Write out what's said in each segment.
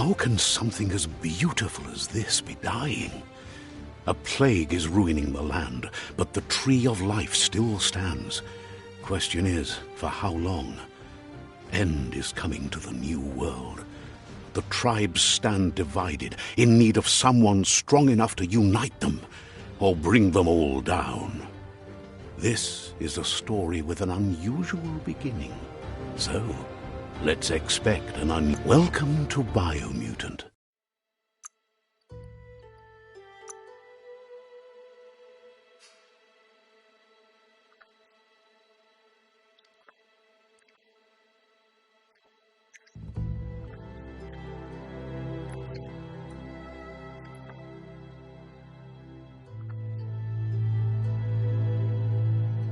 How can something as beautiful as this be dying? A plague is ruining the land, but the tree of life still stands. Question is, for how long? End is coming to the new world. The tribes stand divided, in need of someone strong enough to unite them, or bring them all down. This is a story with an unusual beginning. So, let's expect an Welcome to Biomutant.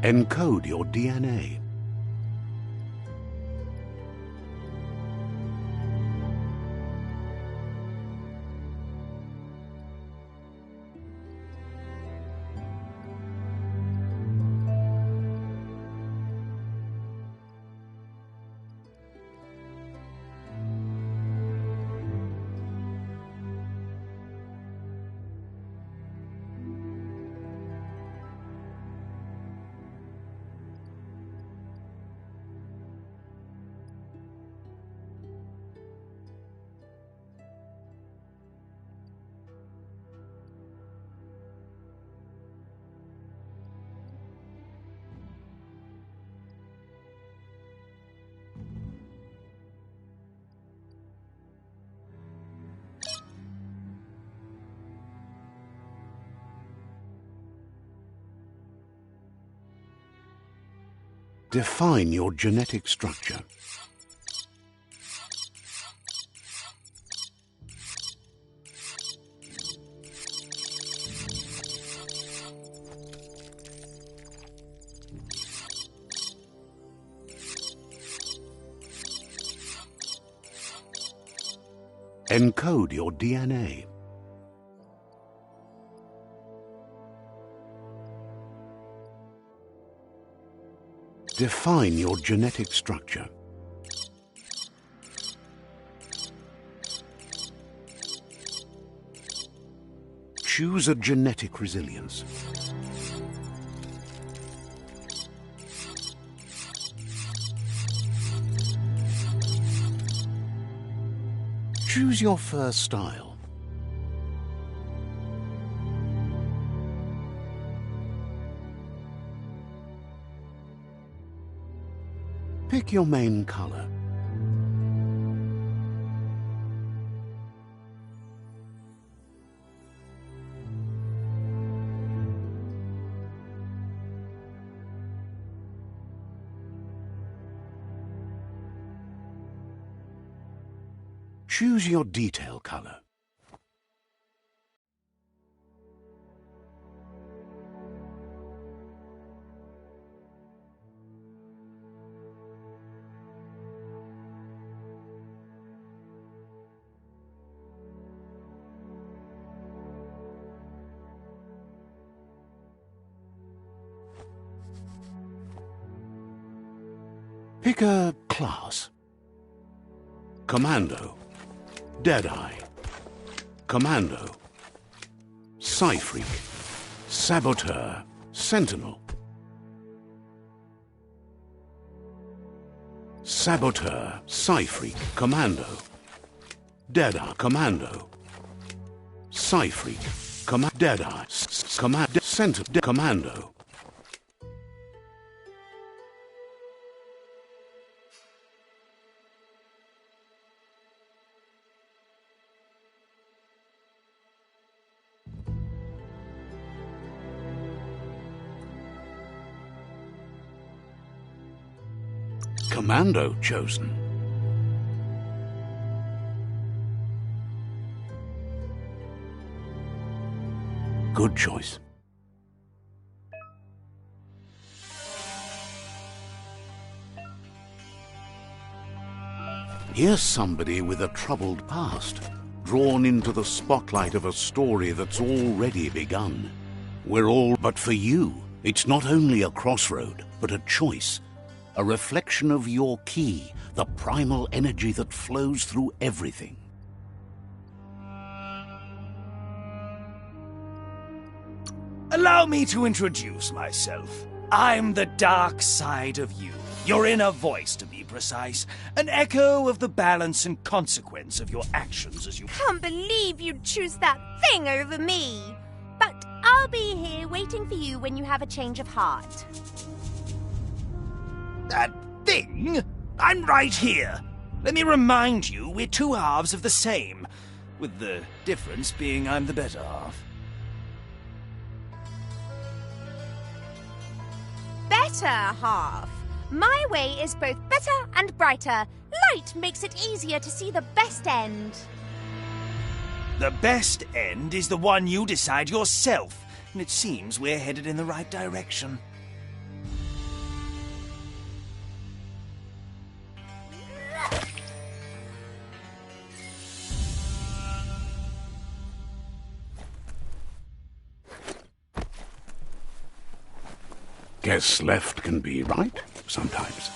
Encode your DNA. Define your genetic structure. Encode your DNA. Define your genetic structure. Choose a genetic resilience. Choose your first style. Pick your main color. Choose your detail color. Pick a class. Commando, Deadeye, Commando, Psy-Freak, Saboteur, Sentinel. Saboteur, Psy-Freak, Commando, Deadeye, Commando, Psy-Freak, Deadeye, Sentinel, Commando. Commando chosen. Good choice. Here's somebody with a troubled past, drawn into the spotlight of a story that's already begun. But for you, it's not only a crossroad, but a choice. A reflection of your key, the primal energy that flows through everything. Allow me to introduce myself. I'm the dark side of you. Your inner voice, to be precise. An echo of the balance and consequence of your actions as you... Can't believe you'd choose that thing over me. But I'll be here waiting for you when you have a change of heart. That thing? I'm right here. Let me remind you, we're two halves of the same. With the difference being I'm the better half. Better half. My way is both better and brighter. Light makes it easier to see the best end. The best end is the one you decide yourself, and it seems we're headed in the right direction. Guess left can be right, sometimes.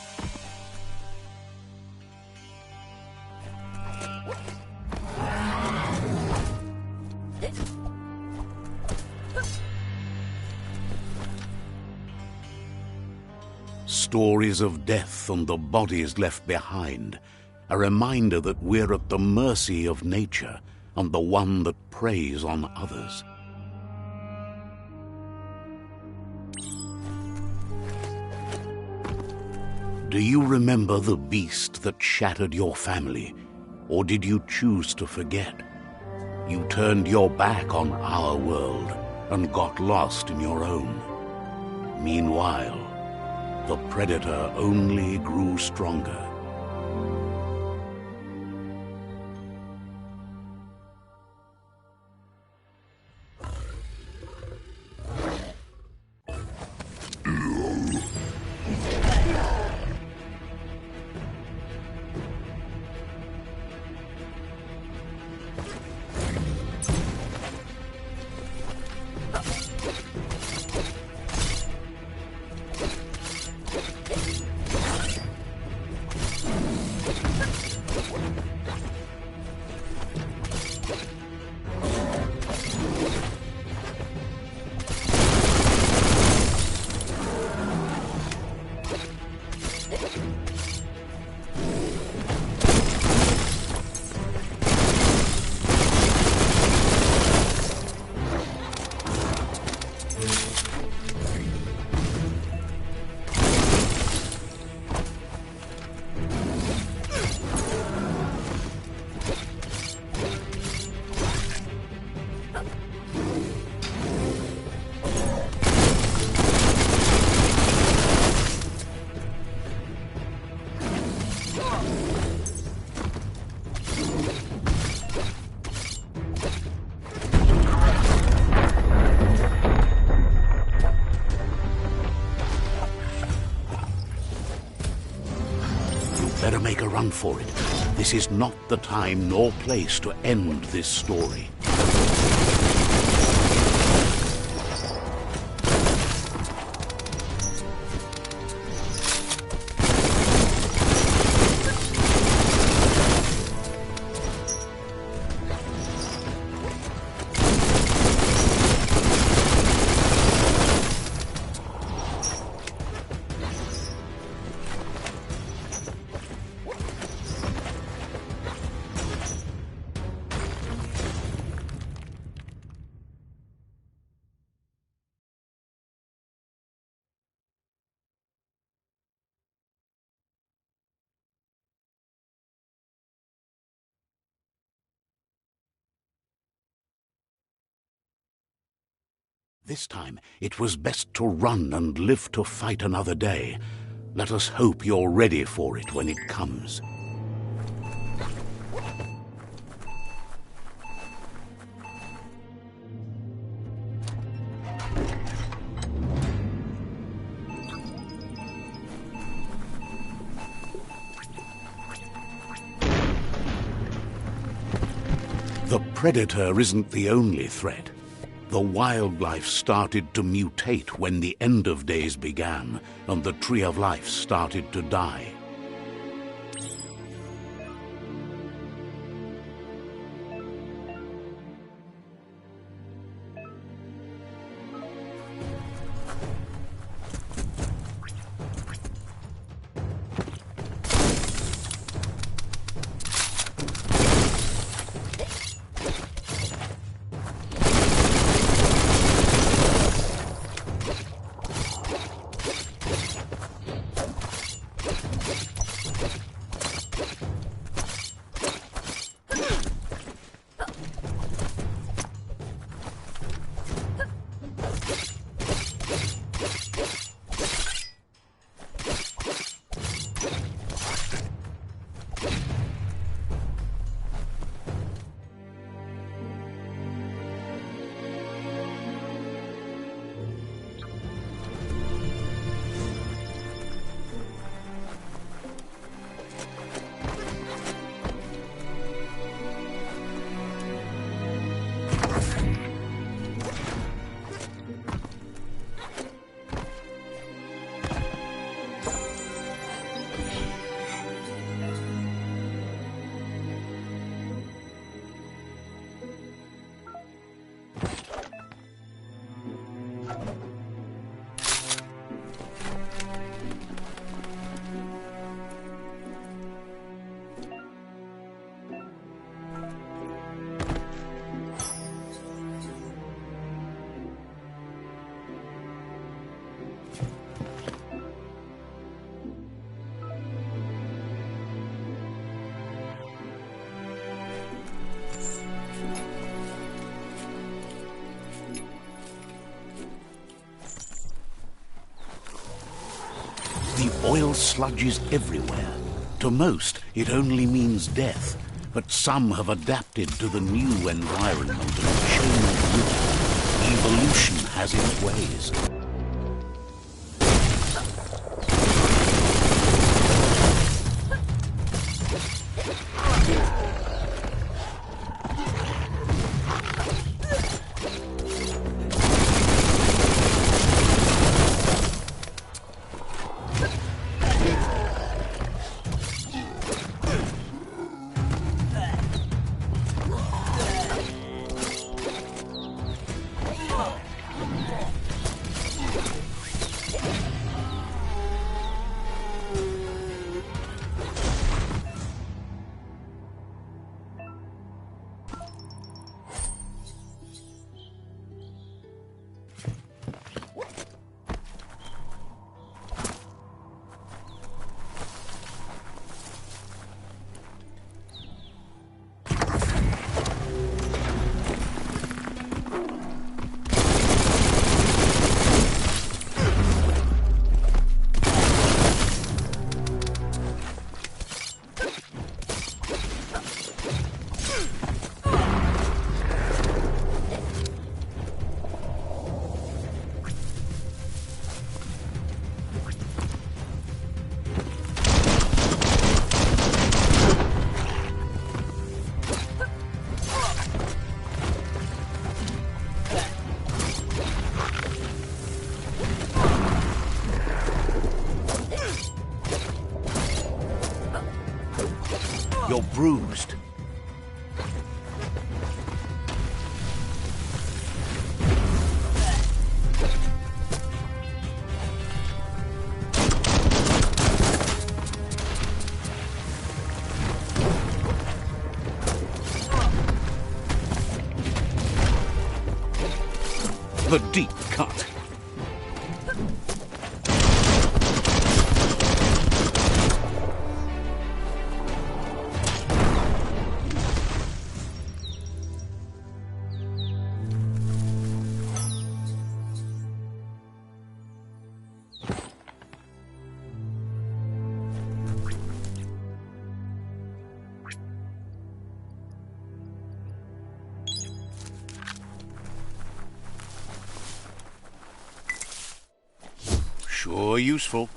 Stories of death and the bodies left behind. A reminder that we're at the mercy of nature and the one that preys on others. Do you remember the beast that shattered your family, or did you choose to forget? You turned your back on our world and got lost in your own. Meanwhile, the predator only grew stronger. Better make a run for it. This is not the time nor place to end this story. This time, it was best to run and live to fight another day. Let us hope you're ready for it when it comes. The predator isn't the only threat. The wildlife started to mutate when the end of days began, and the tree of life started to die. The oil sludges everywhere. To most, it only means death, but some have adapted to the new environment and changed with it. Evolution has its ways. You're bruised. The deep cut. Sure useful.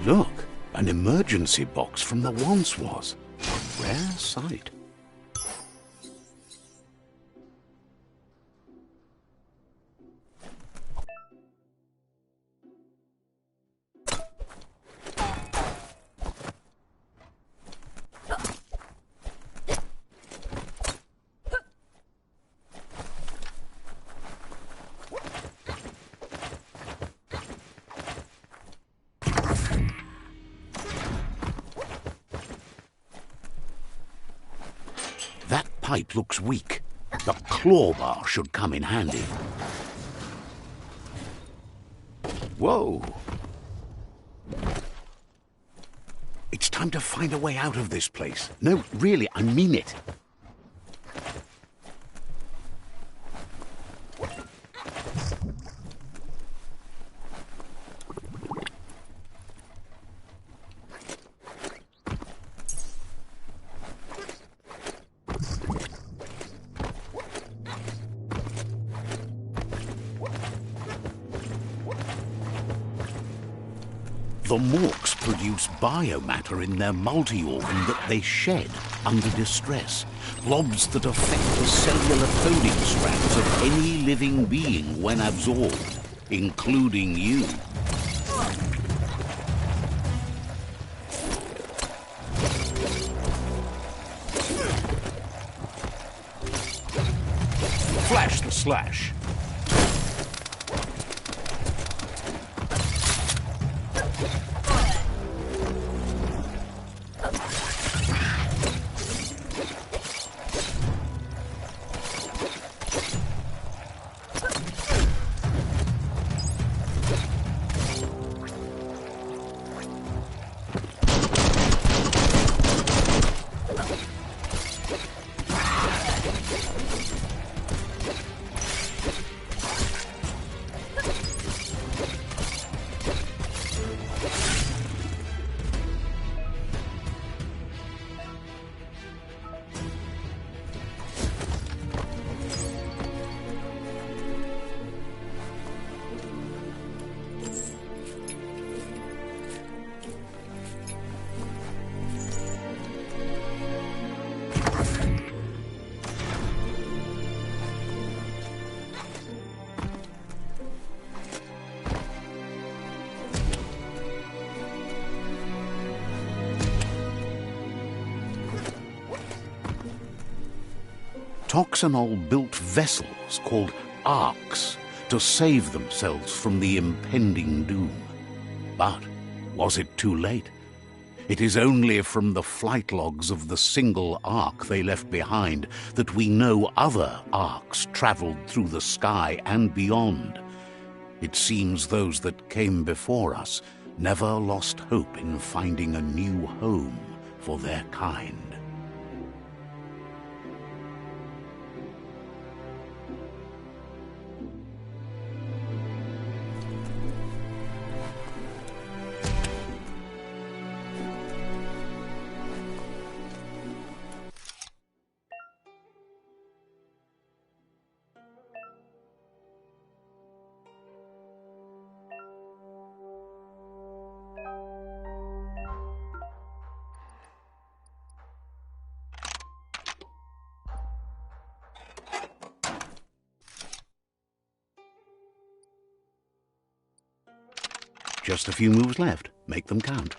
Look, an emergency box from the once was. A rare sight. That pipe looks weak. The claw bar should come in handy. Whoa! It's time to find a way out of this place. No, really, I mean it. The morks produce biomatter in their multi-organ that they shed under distress. Blobs that affect the cellular coding strands of any living being when absorbed, including you. Flash the slash. Toxanol built vessels called arks to save themselves from the impending doom. But was it too late? It is only from the flight logs of the single ark they left behind that we know other arks traveled through the sky and beyond. It seems those that came before us never lost hope in finding a new home for their kind. Just a few moves left. Make them count.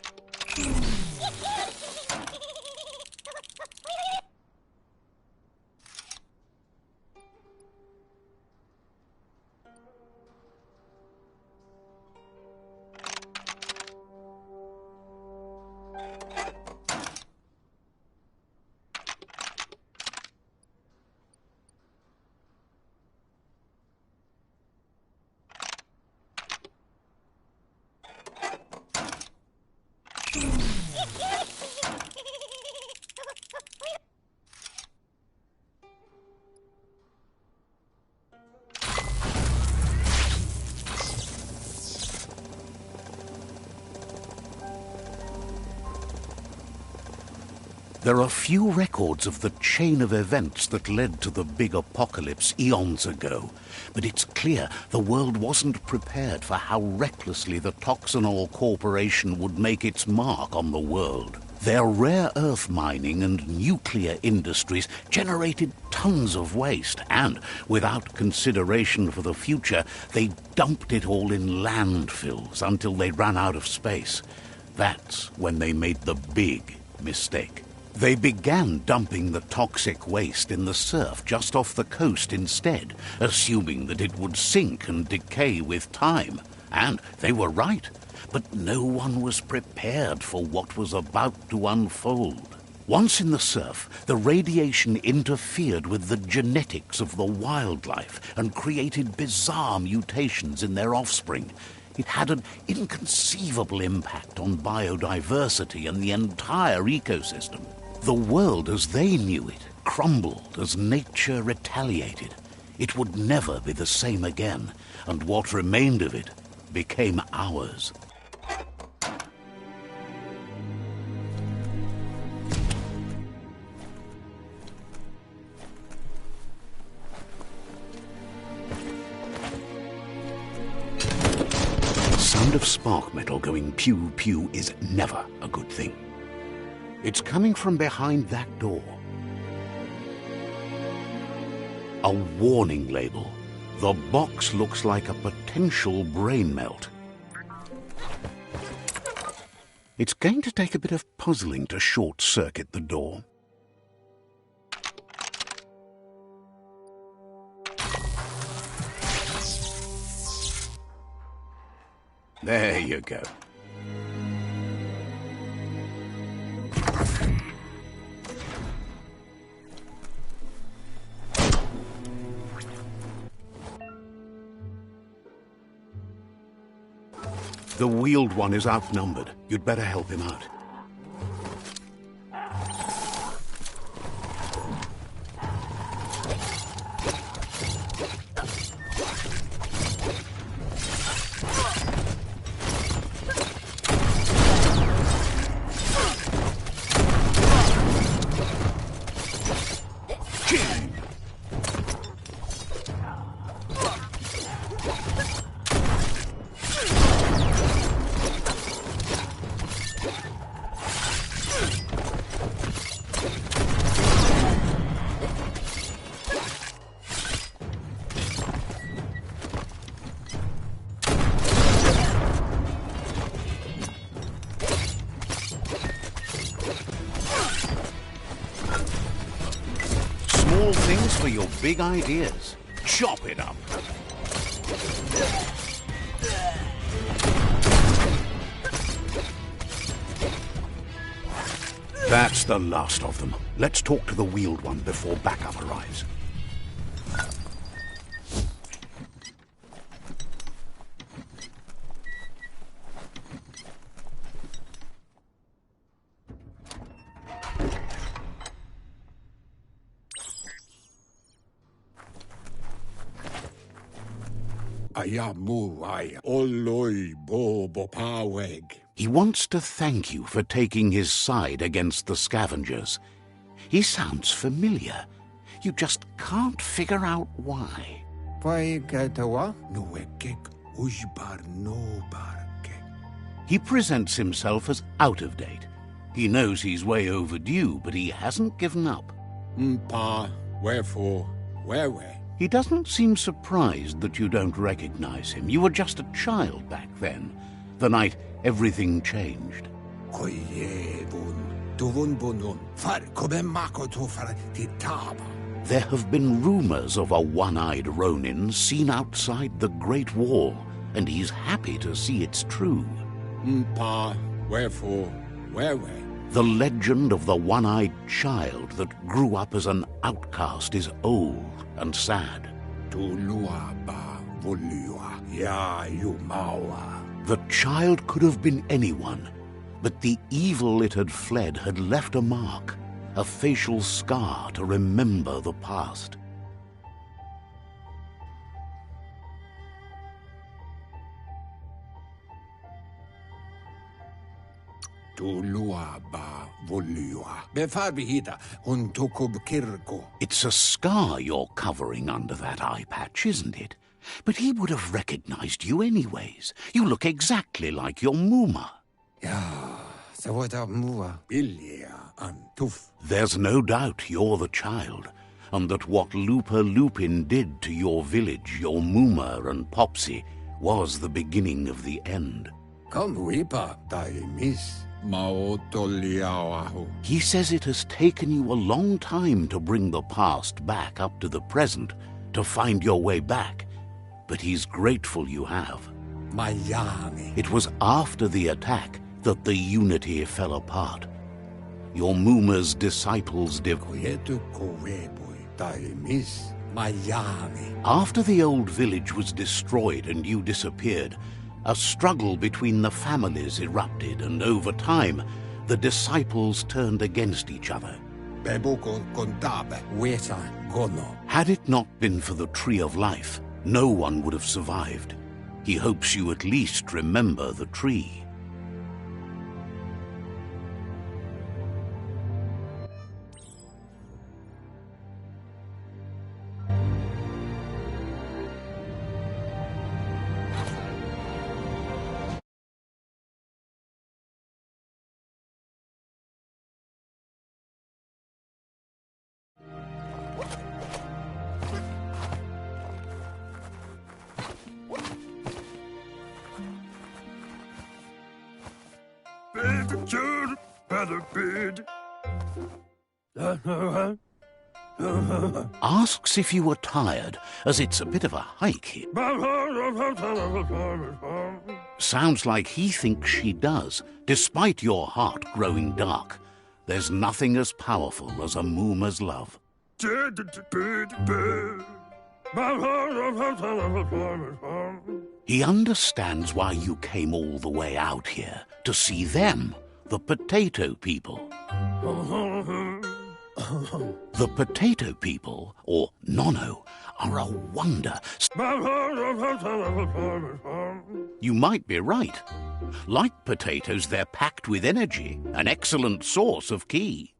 There are few records of the chain of events that led to the big apocalypse eons ago, but it's clear the world wasn't prepared for how recklessly the Toxanol Corporation would make its mark on the world. Their rare earth mining and nuclear industries generated tons of waste, and, without consideration for the future, they dumped it all in landfills until they ran out of space. That's when they made the big mistake. They began dumping the toxic waste in the surf just off the coast instead, assuming that it would sink and decay with time. And they were right. But no one was prepared for what was about to unfold. Once in the surf, the radiation interfered with the genetics of the wildlife and created bizarre mutations in their offspring. It had an inconceivable impact on biodiversity and the entire ecosystem. The world as they knew it crumbled as nature retaliated. It would never be the same again, and what remained of it became ours. The sound of spark metal going pew-pew is never a good thing. It's coming from behind that door. A warning label. The box looks like a potential brain melt. It's going to take a bit of puzzling to short-circuit the door. There you go. The wheeled one is outnumbered. You'd better help him out. Small things for your big ideas. Chop it up. That's the last of them. Let's talk to the wheeled one before backup arrives. He wants to thank you for taking his side against the scavengers. He sounds familiar. You just can't figure out why. He presents himself as out of date. He knows he's way overdue, but he hasn't given up. Wherefore, where? He doesn't seem surprised that you don't recognize him. You were just a child back then, the night everything changed. There have been rumors of a one-eyed Ronin seen outside the Great Wall, and he's happy to see it's true. Wherefore, where? The legend of the one-eyed child that grew up as an outcast is old and sad. The child could have been anyone, but the evil it had fled had left a mark, a facial scar to remember the past. It's a scar you're covering under that eye patch, isn't it? But he would have recognized you anyways. You look exactly like your Mooma. There's no doubt you're the child, and that what Lupa Lupin did to your village, your Mooma and Popsy, was the beginning of the end. He says it has taken you a long time to bring the past back up to the present, to find your way back, but he's grateful you have. It was after the attack that the unity fell apart. Your Mooma's disciples After the old village was destroyed and you disappeared, a struggle between the families erupted, and over time, the disciples turned against each other. Had it not been for the Tree of Life, no one would have survived. He hopes you at least remember the tree. Asks if you were tired, as it's a bit of a hike here. Sounds like he thinks she does, despite your heart growing dark. There's nothing as powerful as a Mooma's love. He understands why you came all the way out here, to see them, the potato people. The potato people, or Nono, are a wonder. You might be right. Like potatoes, they're packed with energy, an excellent source of ki.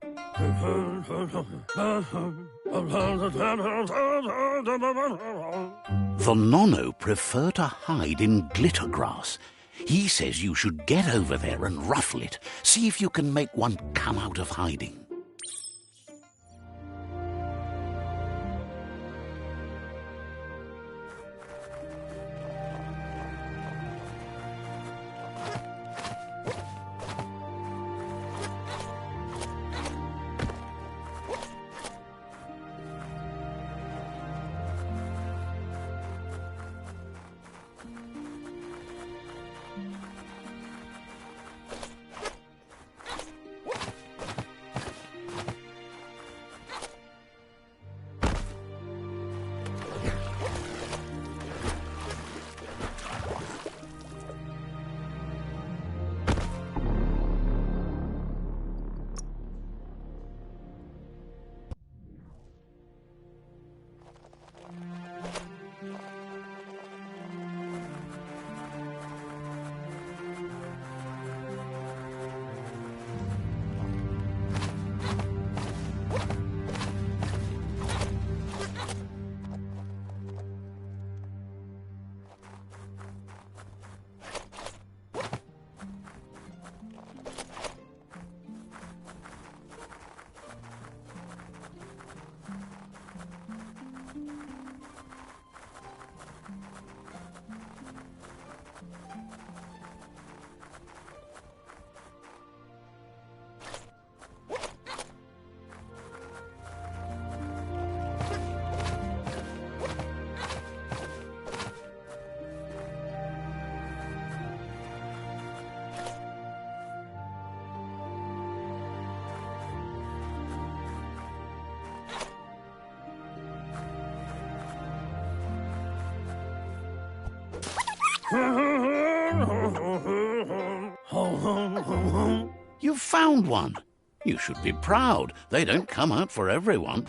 The Nono prefer to hide in glitter grass. He says you should get over there and ruffle it. See if you can make one come out of hiding. You found one. You should be proud. They don't come out for everyone.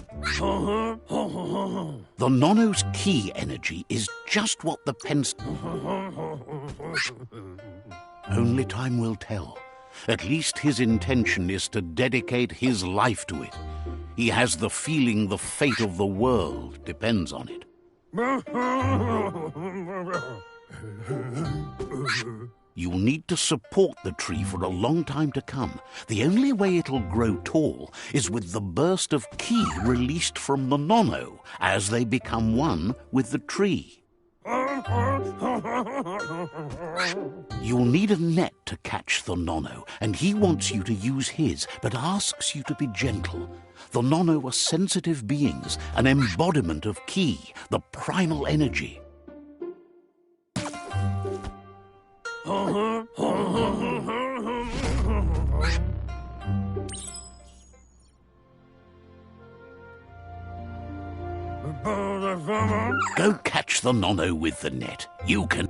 The Nono's ki energy is just what the Only time will tell. At least his intention is to dedicate his life to it. He has the feeling the fate of the world depends on it. You'll need to support the tree for a long time to come. The only way it'll grow tall is with the burst of ki released from the nono as they become one with the tree. You'll need a net to catch the nono, and he wants you to use his, but asks you to be gentle. The nono are sensitive beings, an embodiment of ki, the primal energy. Go catch the nono with the net. You can.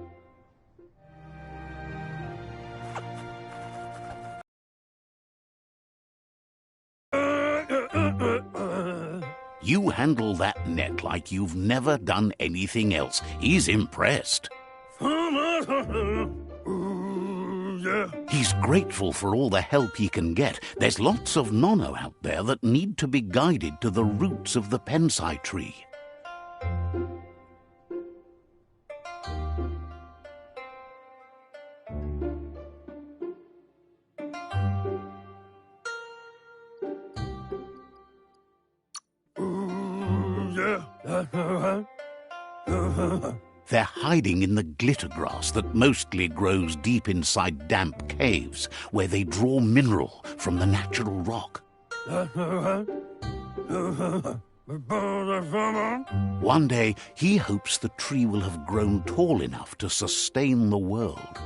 You handle that net like you've never done anything else. He's impressed. He's grateful for all the help he can get. There's lots of nono out there that need to be guided to the roots of the pensai tree. They're hiding in the glitter grass that mostly grows deep inside damp caves, where they draw mineral from the natural rock. One day, he hopes the tree will have grown tall enough to sustain the world.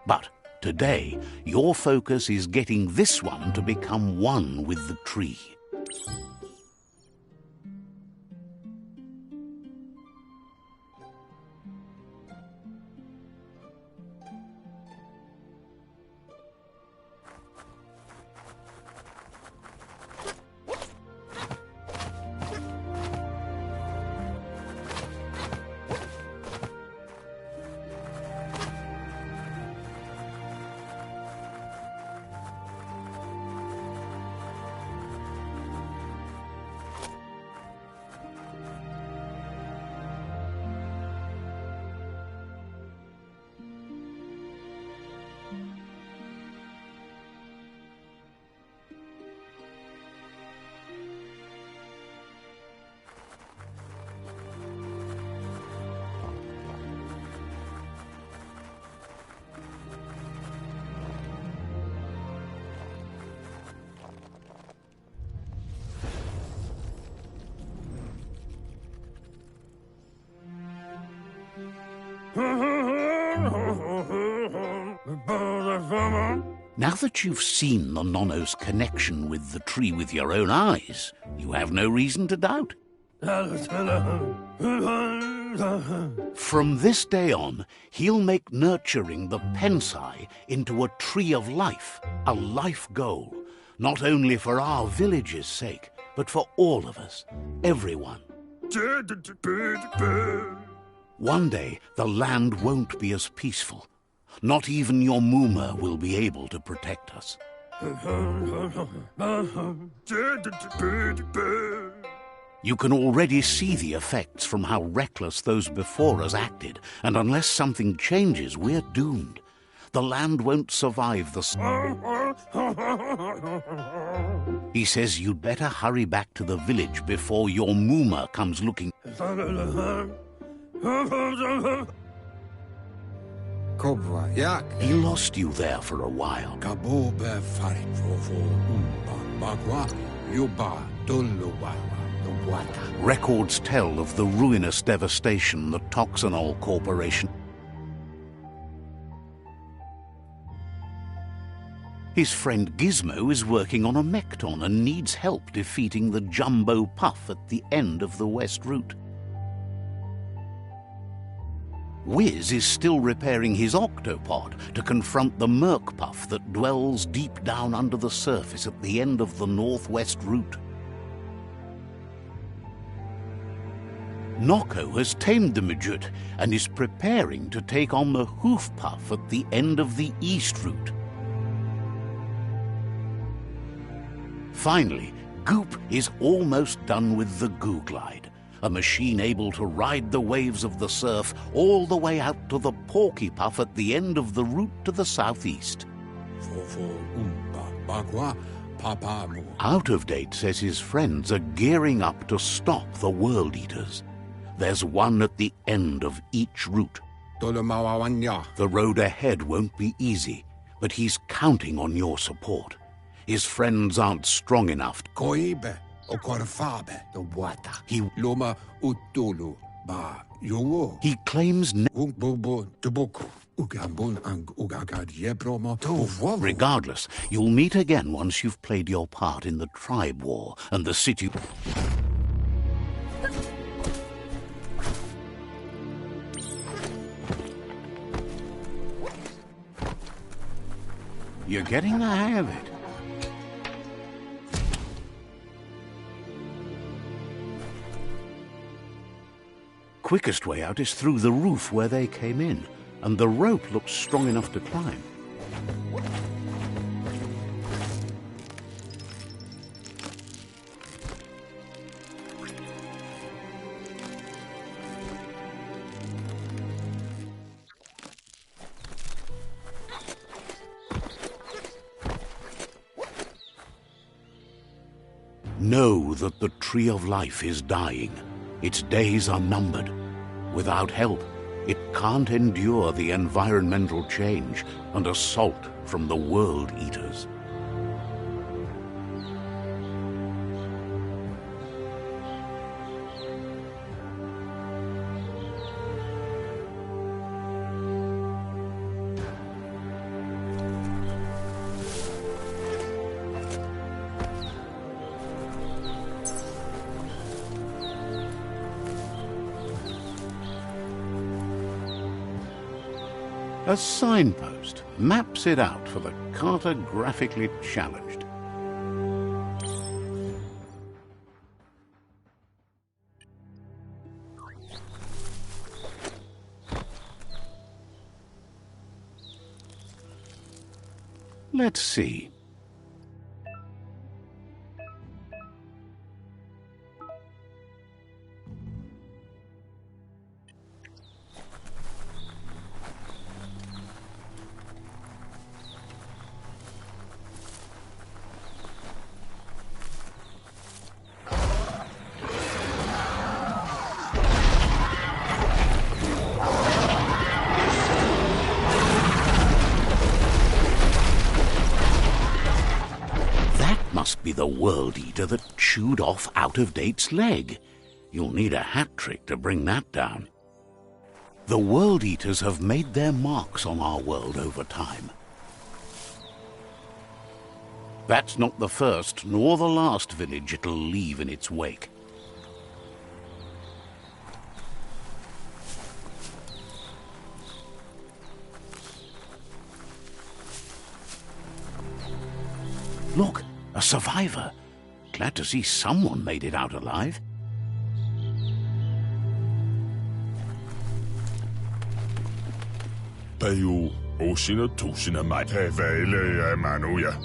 But today, your focus is getting this one to become one with the tree. Now that you've seen the nono's connection with the tree with your own eyes, you have no reason to doubt. From this day on, he'll make nurturing the pensai into a tree of life, a life goal, not only for our village's sake, but for all of us, everyone. One day, the land won't be as peaceful. Not even your Muma will be able to protect us. You can already see the effects from how reckless those before us acted, and unless something changes, we're doomed. The land won't survive the... He says you'd better hurry back to the village before your Muma comes looking... He lost you there for a while. Records tell of the ruinous devastation the Toxanol Corporation... His friend Gizmo is working on a Mekton and needs help defeating the Jumbo Puff at the end of the West Route. Wiz is still repairing his octopod to confront the Merc Puff that dwells deep down under the surface at the end of the Northwest Route. Nocco has tamed the midget and is preparing to take on the hoof puff at the end of the east route. Finally, Goop is almost done with the Goo Glide, a machine able to ride the waves of the surf all the way out to the Porky Puff at the end of the route to the southeast. Out of Date says his friends are gearing up to stop the World Eaters. There's one at the end of each route. The road ahead won't be easy, but he's counting on your support. His friends aren't strong enough. He claims regardless, you'll meet again once you've played your part in the tribe war and the city. You're getting the hang of it. Quickest way out is through the roof where they came in, and the rope looks strong enough to climb. Know that the Tree of Life is dying. Its days are numbered. Without help, it can't endure the environmental change and assault from the World Eaters. A signpost maps it out for the cartographically challenged. Let's see. Must be the World Eater that chewed off Out of Date's leg. You'll need a hat trick to bring that down. The World Eaters have made their marks on our world over time. That's not the first nor the last village it'll leave in its wake. Look! A survivor. Glad to see someone made it out alive.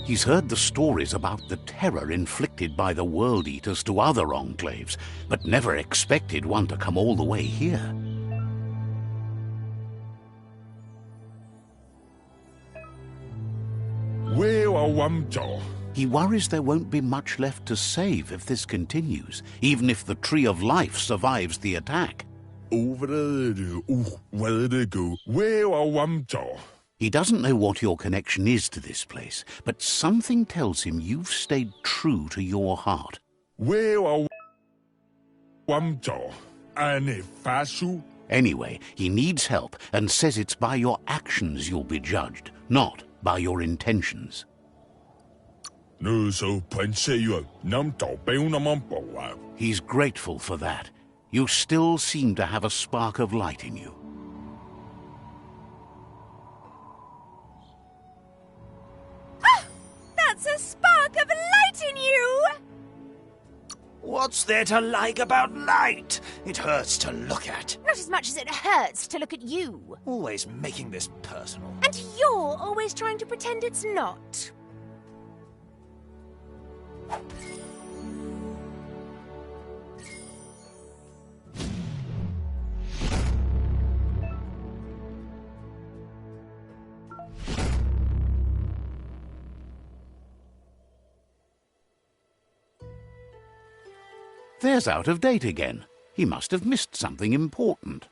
He's heard the stories about the terror inflicted by the World Eaters to other enclaves, but never expected one to come all the way here. He worries there won't be much left to save if this continues, even if the Tree of Life survives the attack. He doesn't know what your connection is to this place, but something tells him you've stayed true to your heart. Anyway, he needs help and says it's by your actions you'll be judged, not by your intentions. He's grateful for that. You still seem to have a spark of light in you. Ah! That's a spark of light in you! What's there to like about light? It hurts to look at. Not as much as it hurts to look at you. Always making this personal. And you're always trying to pretend it's not. There's Out of Date again. He must have missed something important.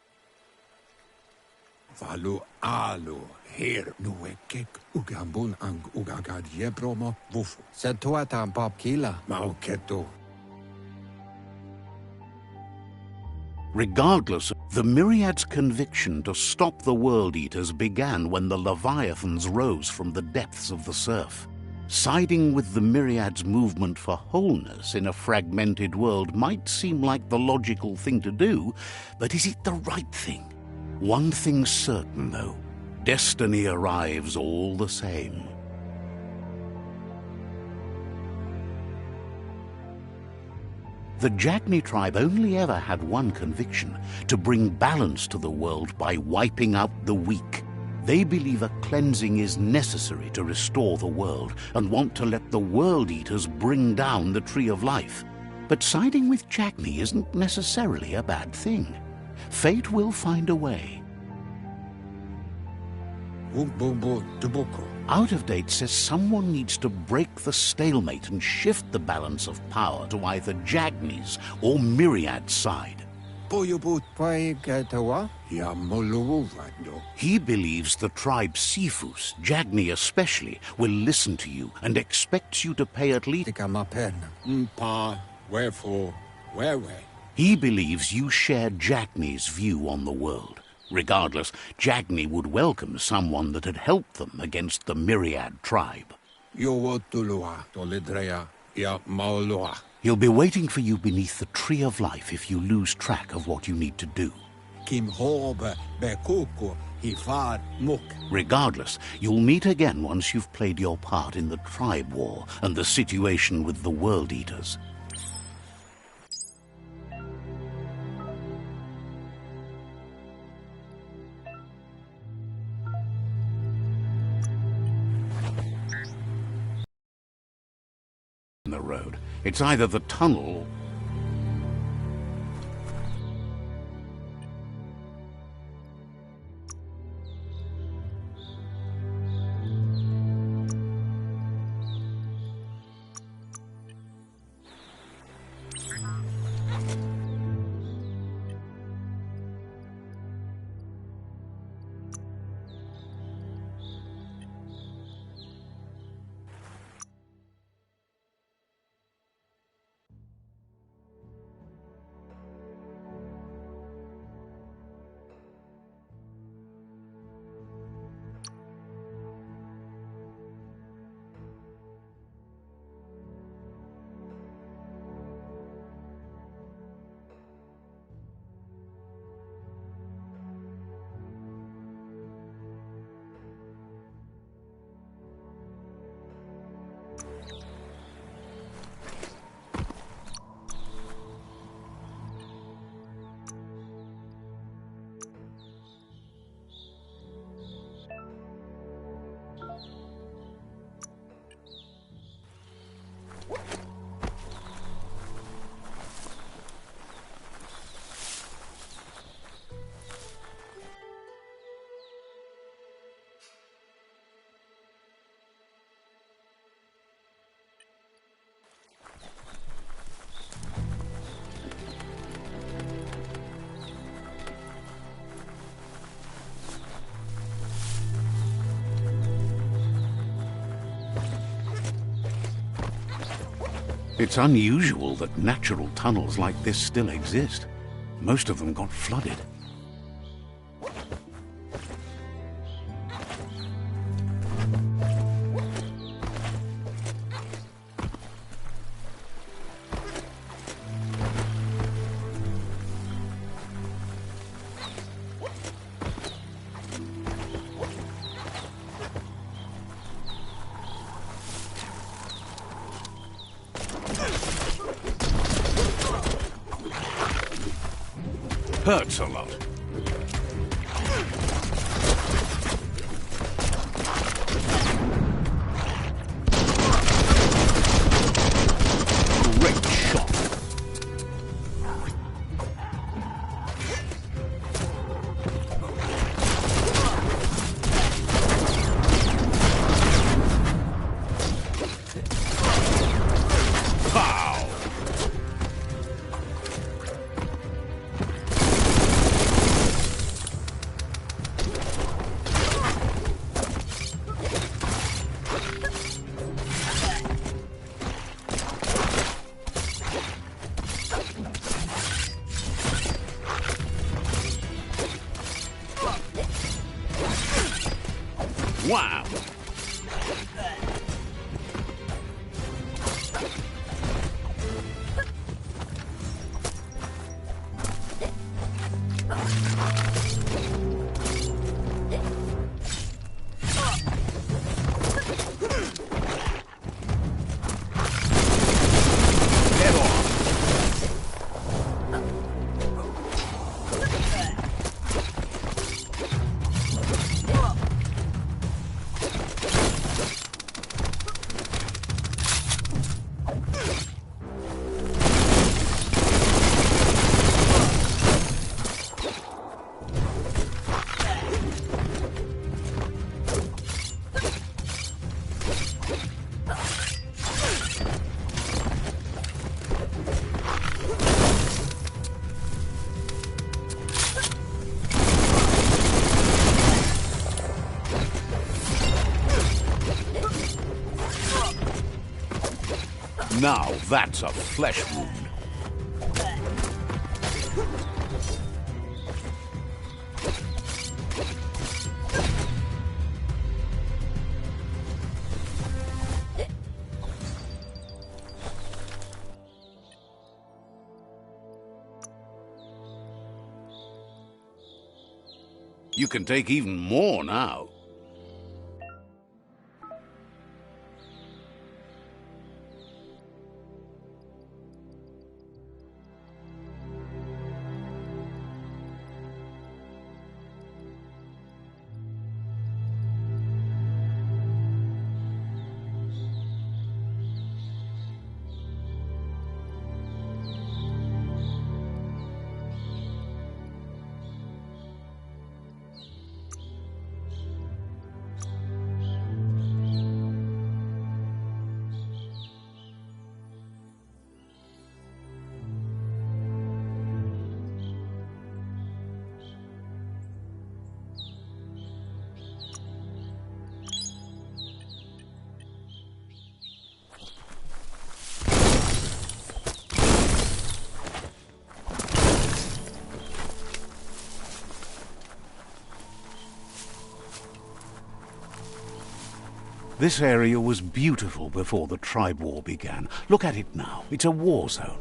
Valu alu her nuekek ugambun ang ugagad yebromo wufu. Setuatan Bob Kila. Mauketo. Regardless, the Myriad's conviction to stop the World Eaters began when the Leviathans rose from the depths of the surf. Siding with the Myriad's movement for wholeness in a fragmented world might seem like the logical thing to do, but is it the right thing? One thing's certain, though. Destiny arrives all the same. The Jagni tribe only ever had one conviction: to bring balance to the world by wiping out the weak. They believe a cleansing is necessary to restore the world and want to let the World Eaters bring down the Tree of Life. But siding with Jagni isn't necessarily a bad thing. Fate will find a way. Out of Date says someone needs to break the stalemate and shift the balance of power to either Jagni's or Myriad's side. He believes the tribe Sifus, Jagni especially, will listen to you and expects you to pay at least... Wherefore, where? He believes you share Jagni's view on the world. Regardless, Jagni would welcome someone that had helped them against the Myriad tribe. He'll be waiting for you beneath the Tree of Life if you lose track of what you need to do. Regardless, you'll meet again once you've played your part in the tribe war and the situation with the World Eaters. The road. It's either the tunnel... It's unusual that natural tunnels like this still exist. Most of them got flooded. hurts a lot. Great shot. Pow! Wow! Get off! Now that's a flesh wound. You can take even more now. This area was beautiful before the tribe war began. Look at it now. It's a war zone.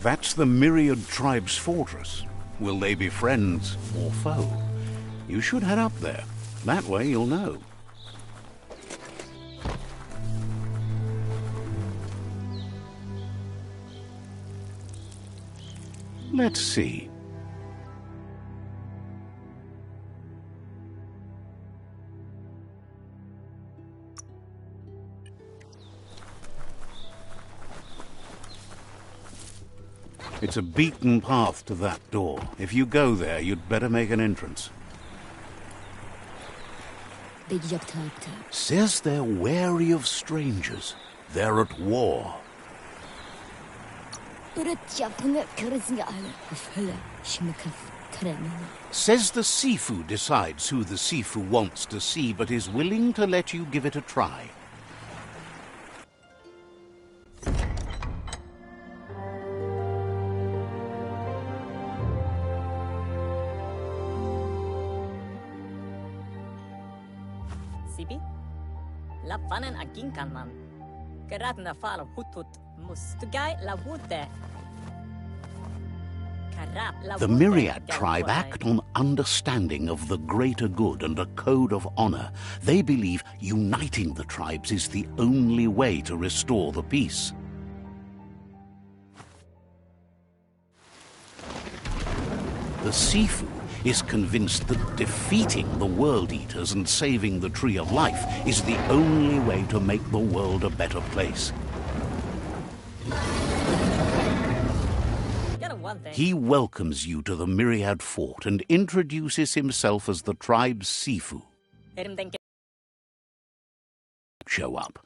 That's the Myriad Tribe's fortress. Will they be friends or foe? You should head up there. That way you'll know. Let's see. It's a beaten path to that door. If you go there, you'd better make an entrance. Says they're wary of strangers. They're at war. Says the Sifu decides who the Sifu wants to see, but is willing to let you give it a try. Sibi? Lapvanen aginkanman. Geratna fal hutut mustugai la wute. The Myriad tribe act on understanding of the greater good and a code of honor. They believe uniting the tribes is the only way to restore the peace. The Sifu is convinced that defeating the World Eaters and saving the Tree of Life is the only way to make the world a better place. He welcomes you to the Myriad Fort and introduces himself as the tribe's Sifu. Show up.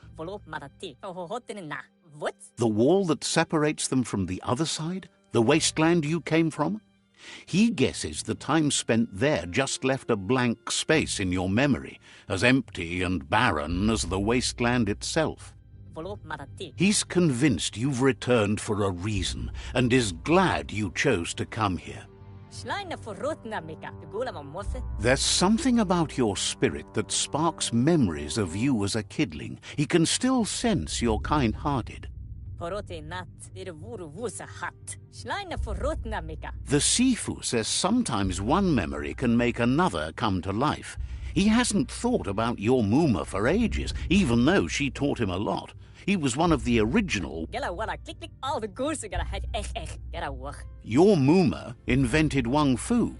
The wall that separates them from the other side? The wasteland you came from? He guesses the time spent there just left a blank space in your memory, as empty and barren as the wasteland itself. He's convinced you've returned for a reason, and is glad you chose to come here. There's something about your spirit that sparks memories of you as a kidling. He can still sense you're kind-hearted. The Sifu says sometimes one memory can make another come to life. He hasn't thought about your Muma for ages, even though she taught him a lot. He was one of the original. Your Muma invented Wung Fu.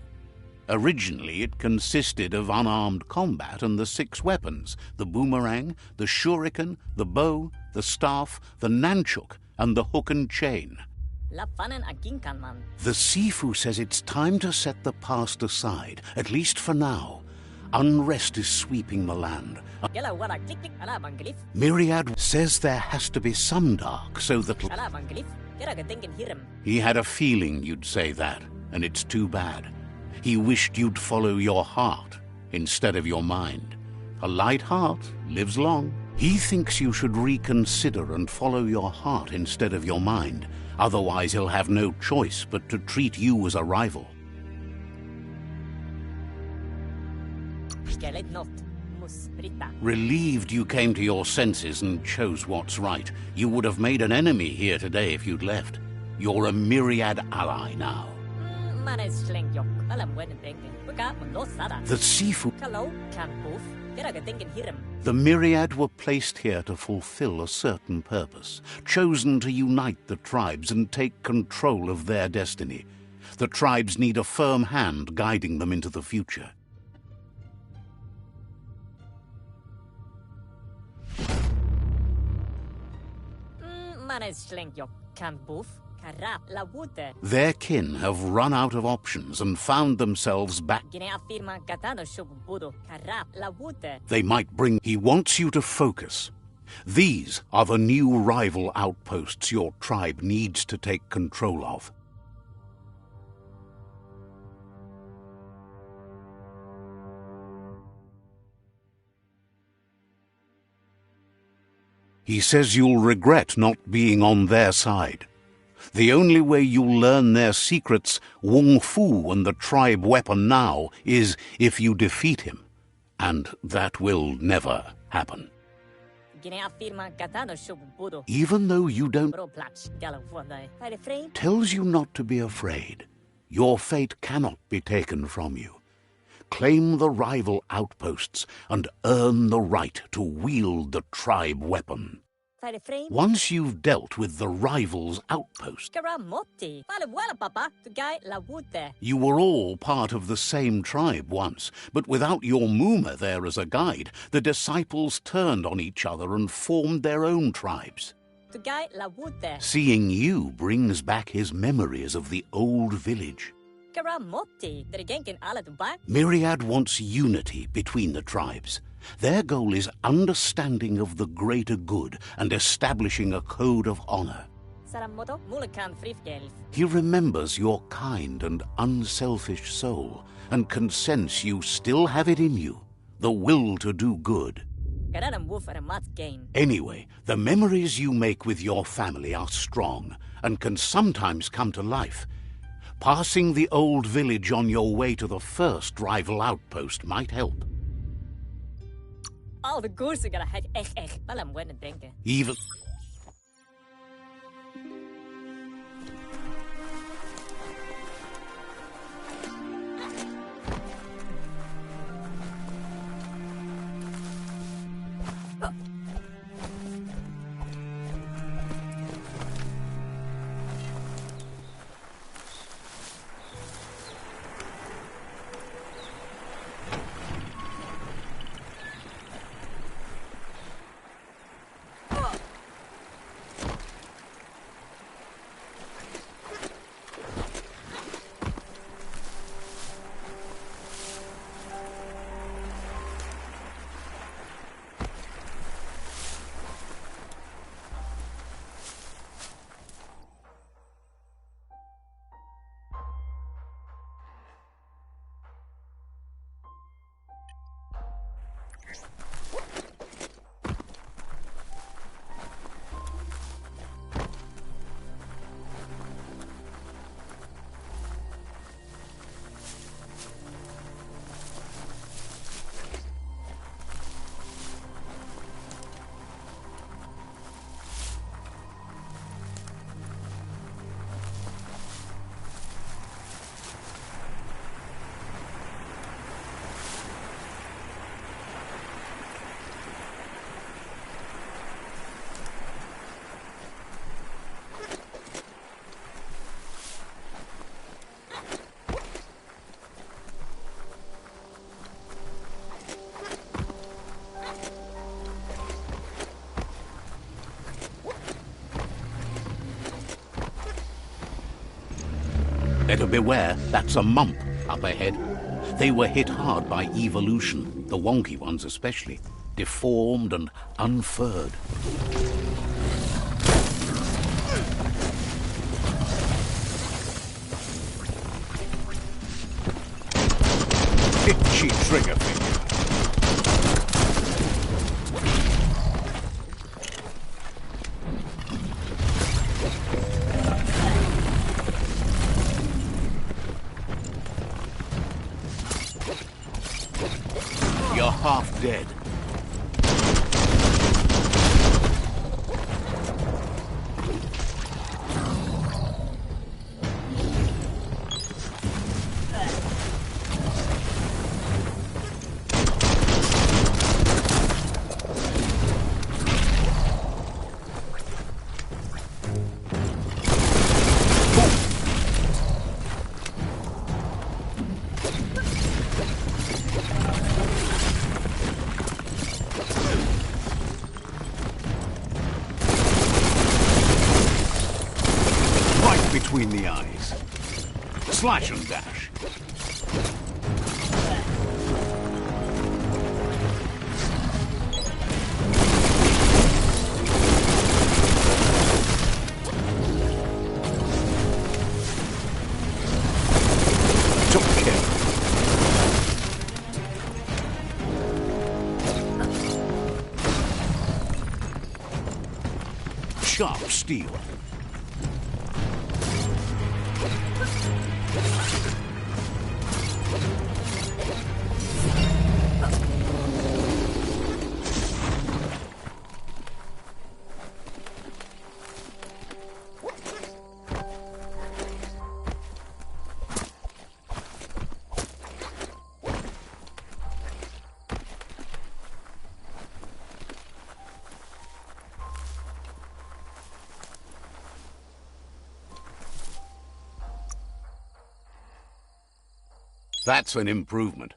Originally, it consisted of unarmed combat and the 6 weapons: the boomerang, the shuriken, the bow, the staff, the nunchuk, and the hook and chain. The Sifu says it's time to set the past aside, at least for now. Unrest is sweeping the land. Myriad says there has to be some dark so that... He had a feeling you'd say that, and it's too bad. He wished you'd follow your heart instead of your mind. A light heart lives long. He thinks you should reconsider and follow your heart instead of your mind. Otherwise, he'll have no choice but to treat you as a rival. Relieved you came to your senses and chose what's right. You would have made an enemy here today if you'd left. You're a Myriad ally now. The Sifu... The Myriad were placed here to fulfill a certain purpose, chosen to unite the tribes and take control of their destiny. The tribes need a firm hand guiding them into the future. Their kin have run out of options and found themselves back. They might bring... He wants you to focus. These are the new rival outposts your tribe needs to take control of. He says you'll regret not being on their side. The only way you'll learn their secrets, Wung Fu and the tribe weapon now, is if you defeat him. And that will never happen. Even though you don't... Tells you not to be afraid. Your fate cannot be taken from you. Claim the rival outposts and earn the right to wield the tribe weapon. Once you've dealt with the rival's outpost, you were all part of the same tribe once, but without your Muma there as a guide, the disciples turned on each other and formed their own tribes. Mustugai la wute. Seeing you brings back his memories of the old village. Karamoti, Drigenkin alot ba. Myriad wants unity between the tribes. Their goal is understanding of the greater good and establishing a code of honor. Saramoto Mulakan Frifgelf. He remembers your kind and unselfish soul and can sense you still have it in you, the will to do good. Karanam woof and a mat gain. Anyway, the memories you make with your family are strong and can sometimes come to life. Passing the old village on your way to the first rival outpost might help. Al de goers are gonna have echt wel aan wennen denken. Even... Better beware, that's a mump up ahead. They were hit hard by evolution, the wonky ones especially, deformed and unfurred. Itchy trigger finger. You're half dead. Between the eyes. Slash and dash. Took care. Sharp steel. That's an improvement.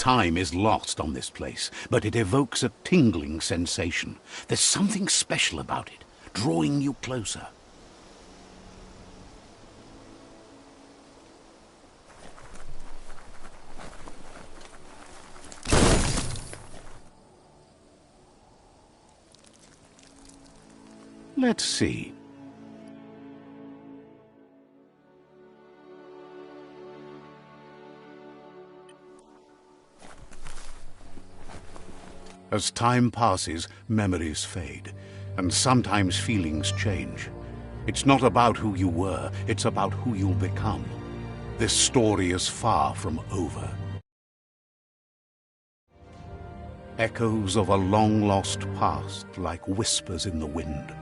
Time is lost on this place, but it evokes a tingling sensation. There's something special about it, drawing you closer. Let's see. As time passes, memories fade, and sometimes feelings change. It's not about who you were, it's about who you'll become. This story is far from over. Echoes of a long-lost past, like whispers in the wind.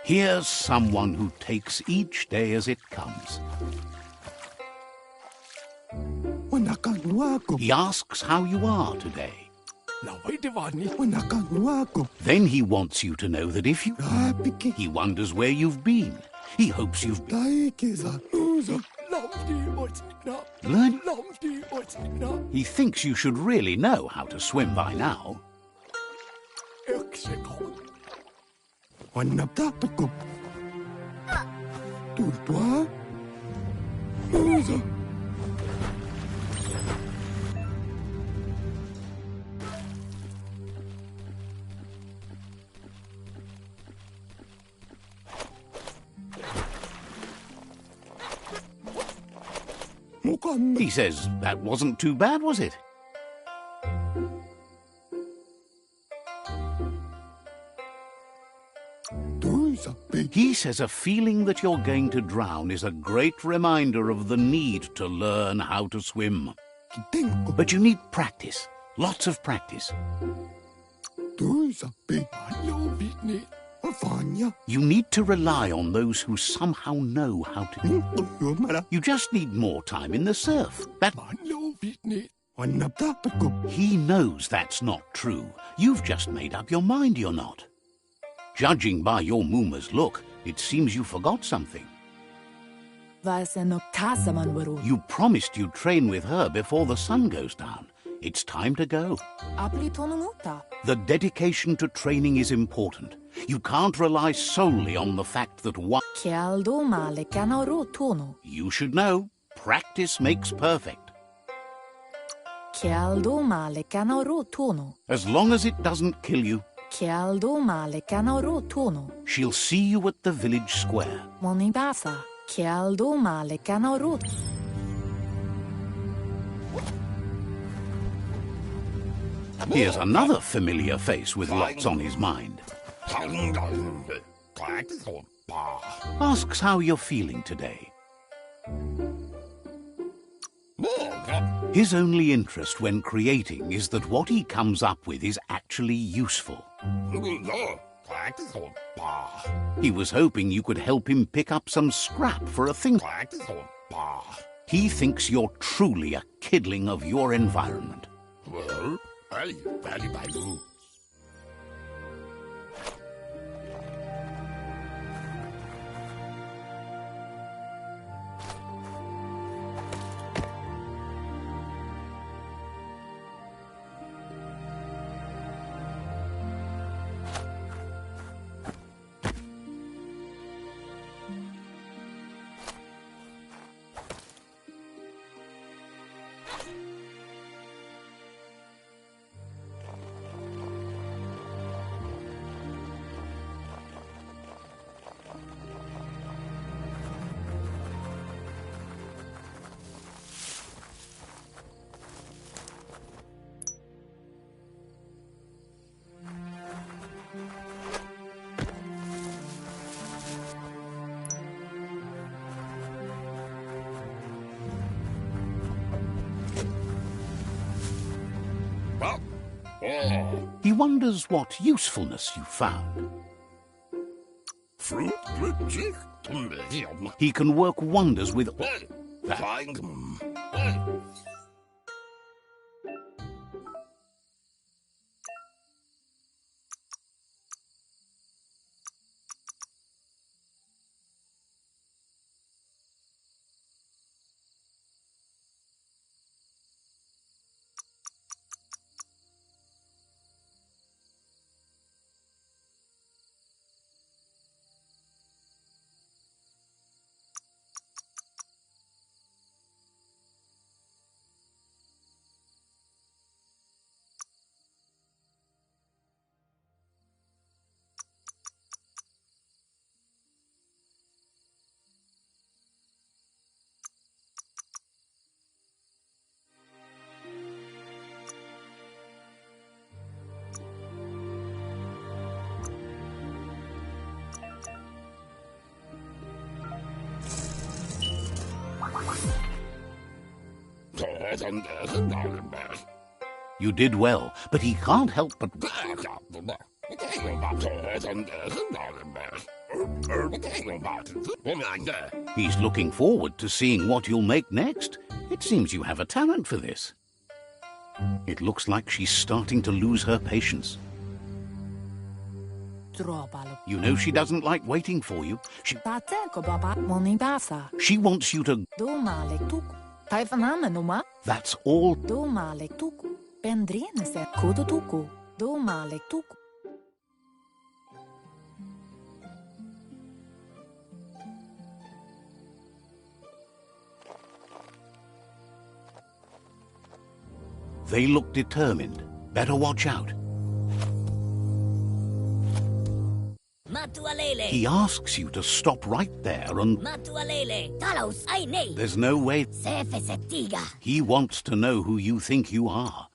Here's someone who takes each day as it comes. He asks how you are today. Then he wants you to know that if you... He wonders where you've been. He hopes you've been... Learn... He thinks you should really know how to swim by now. He says, that wasn't too bad, was it? He says a feeling that you're going to drown is a great reminder of the need to learn how to swim. But you need practice, lots of practice. You need to rely on those who somehow know how to... You just need more time in the surf. He knows that's not true. You've just made up your mind you're not. Judging by your Mooma's look, it seems you forgot something. You promised you'd train with her before the sun goes down. It's time to go. The dedication to training is important. You can't rely solely on the fact that one... You should know, practice makes perfect. As long as it doesn't kill you, she'll see you at the village square. Here's another familiar face with lots on his mind. Asks how you're feeling today. His only interest when creating is that what he comes up with is actually useful. He was hoping you could help him pick up some scrap for a thing. He thinks you're truly a kidling of your environment. He wonders what usefulness you found. He can work wonders with that. You did well, but he can't help but... He's looking forward to seeing what you'll make next. It seems you have a talent for this. It looks like she's starting to lose her patience. You know she doesn't like waiting for you. She wants you to... That's all. They look determined. Better watch out. He asks you to stop right there and... There's no way... He wants to know who you think you are.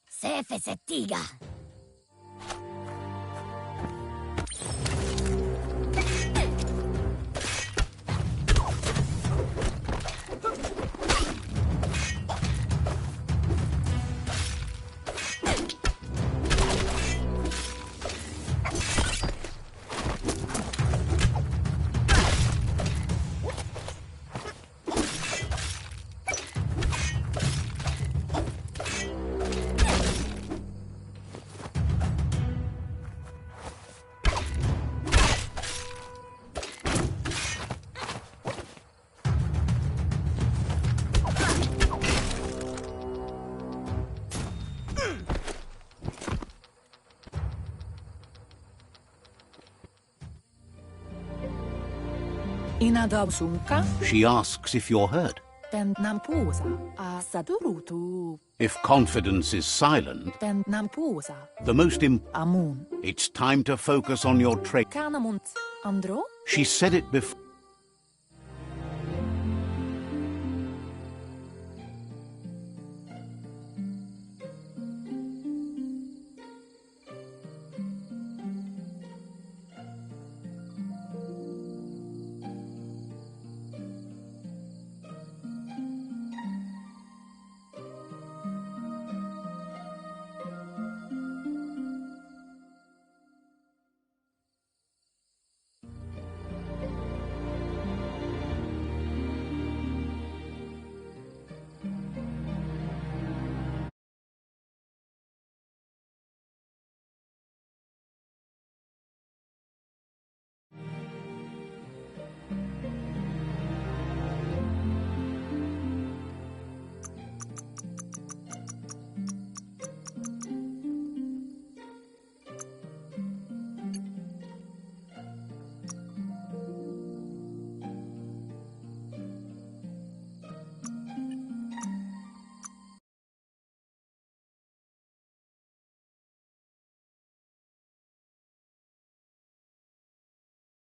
She asks if you're hurt. If confidence is silent, the most It's time to focus on your trait. She said it before.